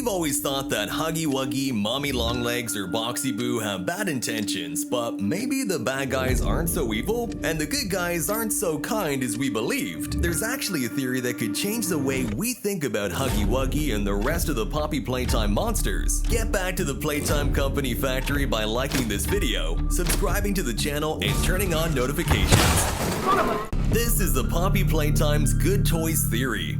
We've always thought that Huggy Wuggy, Moomy Long Legs, or Boxy Boo have bad intentions, but maybe the bad guys aren't so evil, and the good guys aren't so kind as we believed. There's actually a theory that could change the way we think about Huggy Wuggy and the rest of the Poppy Playtime monsters. Get back to the Playtime Company factory by liking this video, subscribing to the channel, and turning on notifications. This is the Poppy Playtime's Good Toys Theory.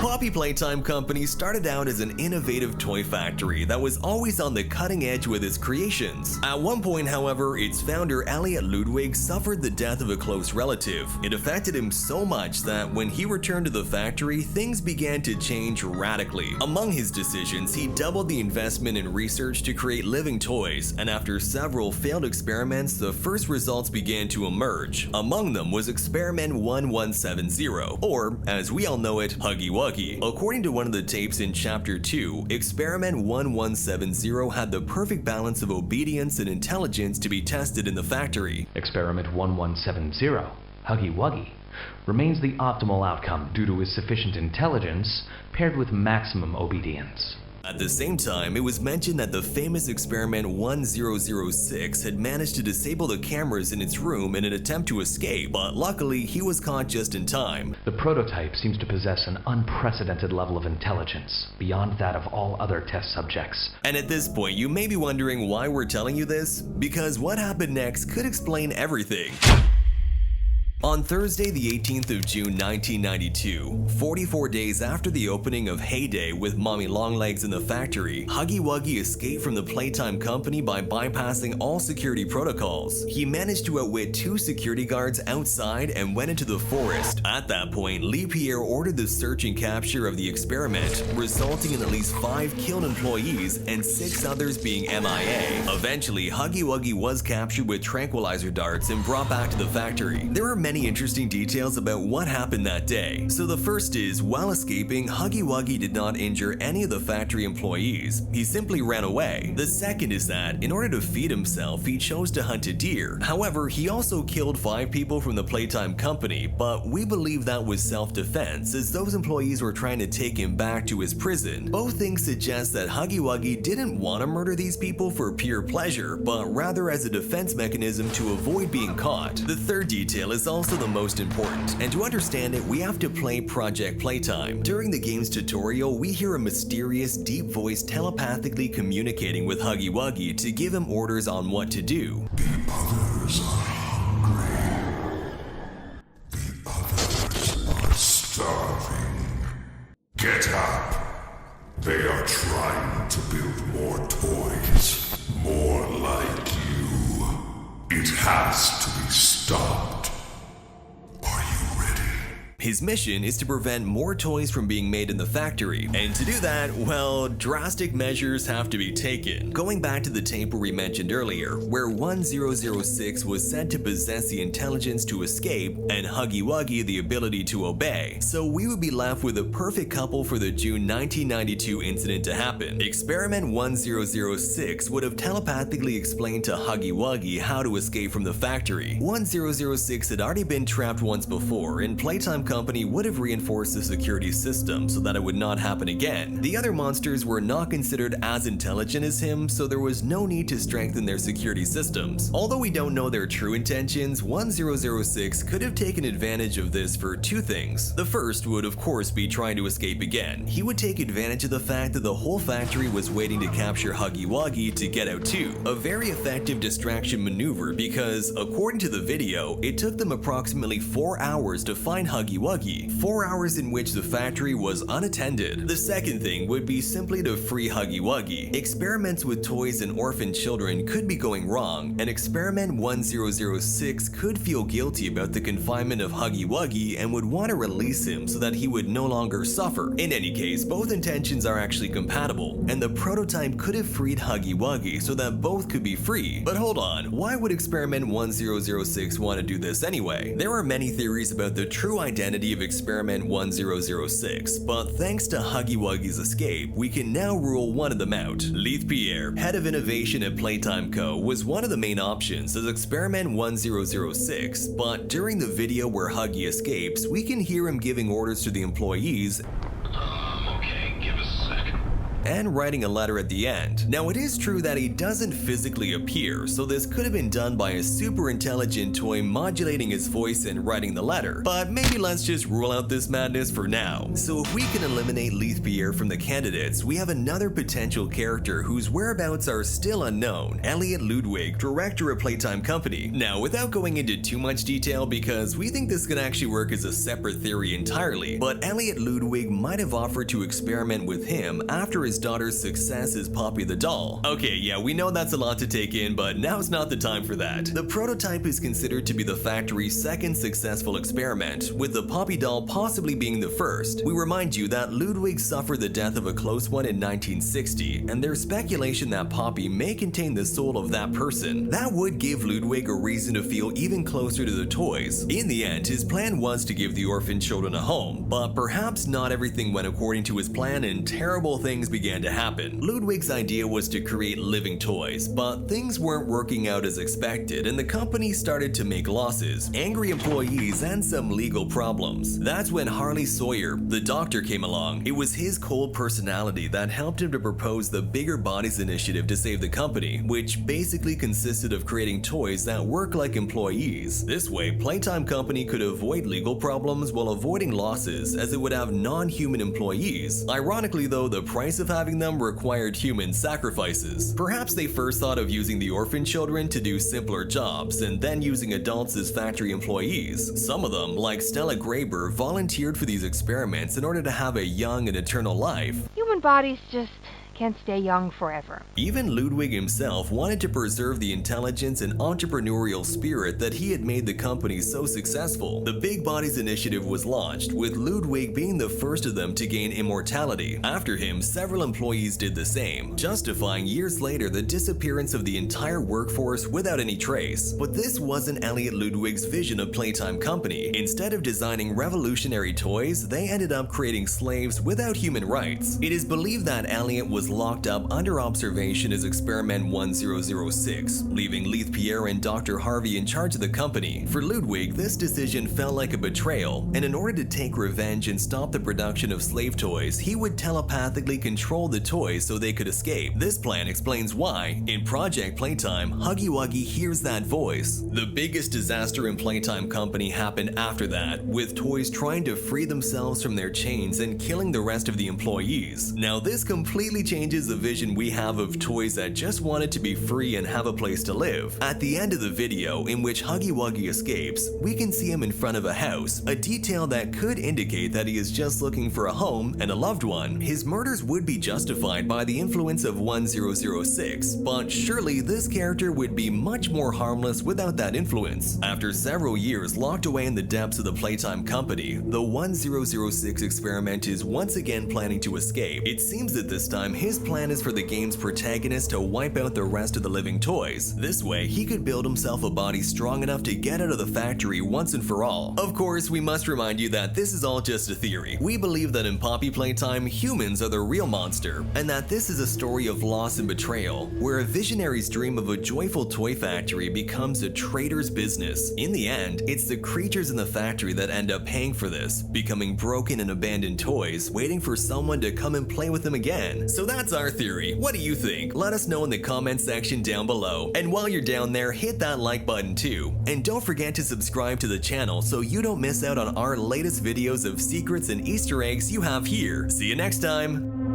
Poppy Playtime Company started out as an innovative toy factory that was always on the cutting edge with its creations. At one point, however, its founder Elliot Ludwig suffered the death of a close relative. It affected him so much that when he returned to the factory, things began to change radically. Among his decisions, he doubled the investment in research to create living toys, and after several failed experiments, the first results began to emerge. Among them was Experiment 1170, or as we all know it, Huggy Wuggy. According to one of the tapes in Chapter 2, Experiment 1170 had the perfect balance of obedience and intelligence to be tested in the factory. Experiment 1170, Huggy Wuggy, remains the optimal outcome due to his sufficient intelligence paired with maximum obedience. At the same time, it was mentioned that the famous Experiment 1006 had managed to disable the cameras in its room in an attempt to escape, but luckily he was caught just in time. The prototype seems to possess an unprecedented level of intelligence, beyond that of all other test subjects. And at this point, you may be wondering why we're telling you this, because what happened next could explain everything. On Thursday, the 18th of June 1992, 44 days after the opening of Heyday with Moomy Long Legs in the factory, Huggy Wuggy escaped from the Playtime Company by bypassing all security protocols. He managed to outwit two security guards outside and went into the forest. At that point, Lee Pierre ordered the search and capture of the experiment, resulting in at least 5 killed employees and 6 others being MIA. Eventually, Huggy Wuggy was captured with tranquilizer darts and brought back to the factory. There are many interesting details about what happened that day. So the first is, while escaping, Huggy Wuggy did not injure any of the factory employees. He simply ran away. The second is that, in order to feed himself, he chose to hunt a deer. However, he also killed 5 people from the Playtime Company, but we believe that was self-defense, as those employees were trying to take him back to his prison. Both things suggest that Huggy Wuggy didn't want to murder these people for pure pleasure, but rather as a defense mechanism to avoid being caught. The third detail is also the most important, and to understand it, we have to play Project Playtime. During the game's tutorial, we hear a mysterious, deep voice telepathically communicating with Huggy Wuggy to give him orders on what to do. The others are hungry. The others are starving. Get up. They are trying to build more toys, more like you. It has to be stopped. His mission is to prevent more toys from being made in the factory, and to do that, well, drastic measures have to be taken. Going back to the tape we mentioned earlier, where 1006 was said to possess the intelligence to escape and Huggy Wuggy the ability to obey, so we would be left with a perfect couple for the June 1992 incident to happen. Experiment 1006 would have telepathically explained to Huggy Wuggy how to escape from the factory. 1006 had already been trapped once before, and Playtime Company would have reinforced the security system so that it would not happen again. The other monsters were not considered as intelligent as him, so there was no need to strengthen their security systems. Although we don't know their true intentions, 1006 could have taken advantage of this for 2 things. The first would of course be trying to escape again. He would take advantage of the fact that the whole factory was waiting to capture Huggy Wuggy to get out too. A very effective distraction maneuver because, according to the video, it took them approximately 4 hours to find Huggy Wuggy, 4 hours in which the factory was unattended. The second thing would be simply to free Huggy Wuggy. Experiments with toys and orphan children could be going wrong, and Experiment 1006 could feel guilty about the confinement of Huggy Wuggy and would want to release him so that he would no longer suffer. In any case, both intentions are actually compatible, and the prototype could have freed Huggy Wuggy so that both could be free. But hold on, why would Experiment 1006 want to do this anyway? There are many theories about the true identity of Experiment 1006, but thanks to Huggy Wuggy's escape, we can now rule one of them out. Lee Pierre, head of innovation at Playtime Co., was one of the main options as Experiment 1006, but during the video where Huggy escapes, we can hear him giving orders to the employees Okay, give us a second. and writing a letter at the end. Now, it is true that he doesn't physically appear, so this could have been done by a super intelligent toy modulating his voice and writing the letter, but maybe let's just rule out this madness for now. So if we can eliminate Leith Pierre from the candidates, we have another potential character whose whereabouts are still unknown, Elliot Ludwig, director of Playtime Company. Now, without going into too much detail, because we think this could actually work as a separate theory entirely, but Elliot Ludwig might have offered to experiment with him after his daughter's success as Poppy the doll. Okay, yeah, we know that's a lot to take in, but now's not the time for that. The prototype is considered to be the factory's second successful experiment, with the Poppy doll possibly being the first. We remind you that Ludwig suffered the death of a close one in 1960, and there's speculation that Poppy may contain the soul of that person. That would give Ludwig a reason to feel even closer to the toys. In the end, his plan was to give the orphan children a home, but perhaps not everything went according to his plan and terrible things began to happen. Ludwig's idea was to create living toys, but things weren't working out as expected and the company started to make losses, angry employees, and some legal problems. That's when Harley Sawyer, the doctor, came along. It was his cold personality that helped him to propose the Bigger Bodies initiative to save the company, which basically consisted of creating toys that work like employees. This way, Playtime Company could avoid legal problems while avoiding losses, as it would have non-human employees. Ironically though, the price of having them required human sacrifices. Perhaps they first thought of using the orphan children to do simpler jobs, and then using adults as factory employees. Some of them, like Stella Graber, volunteered for these experiments in order to have a young and eternal life. Human bodies just can't stay young forever. Even Ludwig himself wanted to preserve the intelligence and entrepreneurial spirit that he had made the company so successful. The Big Bodies initiative was launched, with Ludwig being the first of them to gain immortality. After him, several employees did the same, justifying years later the disappearance of the entire workforce without any trace. But this wasn't Elliot Ludwig's vision of Playtime Company. Instead of designing revolutionary toys, they ended up creating slaves without human rights. It is believed that Elliot was locked up under observation as Experiment 1006, leaving Leith Pierre and Dr. Harvey in charge of the company. For Ludwig, this decision felt like a betrayal, and in order to take revenge and stop the production of slave toys, he would telepathically control the toys so they could escape. This plan explains why, in Project Playtime, Huggy Wuggy hears that voice. The biggest disaster in Playtime Company happened after that, with toys trying to free themselves from their chains and killing the rest of the employees. Now, this completely changes the vision we have of toys that just wanted to be free and have a place to live. At the end of the video, in which Huggy Wuggy escapes, we can see him in front of a house, a detail that could indicate that he is just looking for a home and a loved one. His murders would be justified by the influence of 1006, but surely this character would be much more harmless without that influence. After several years locked away in the depths of the Playtime Company, the 1006 experiment is once again planning to escape. It seems that this time his plan is for the game's protagonist to wipe out the rest of the living toys. This way, he could build himself a body strong enough to get out of the factory once and for all. Of course, we must remind you that this is all just a theory. We believe that in Poppy Playtime, humans are the real monster, and that this is a story of loss and betrayal, where a visionary's dream of a joyful toy factory becomes a traitor's business. In the end, it's the creatures in the factory that end up paying for this, becoming broken and abandoned toys, waiting for someone to come and play with them again. So that's our theory. What do you think? Let us know in the comment section down below. And while you're down there, hit that like button too. And don't forget to subscribe to the channel so you don't miss out on our latest videos of secrets and Easter eggs you have here. See you next time!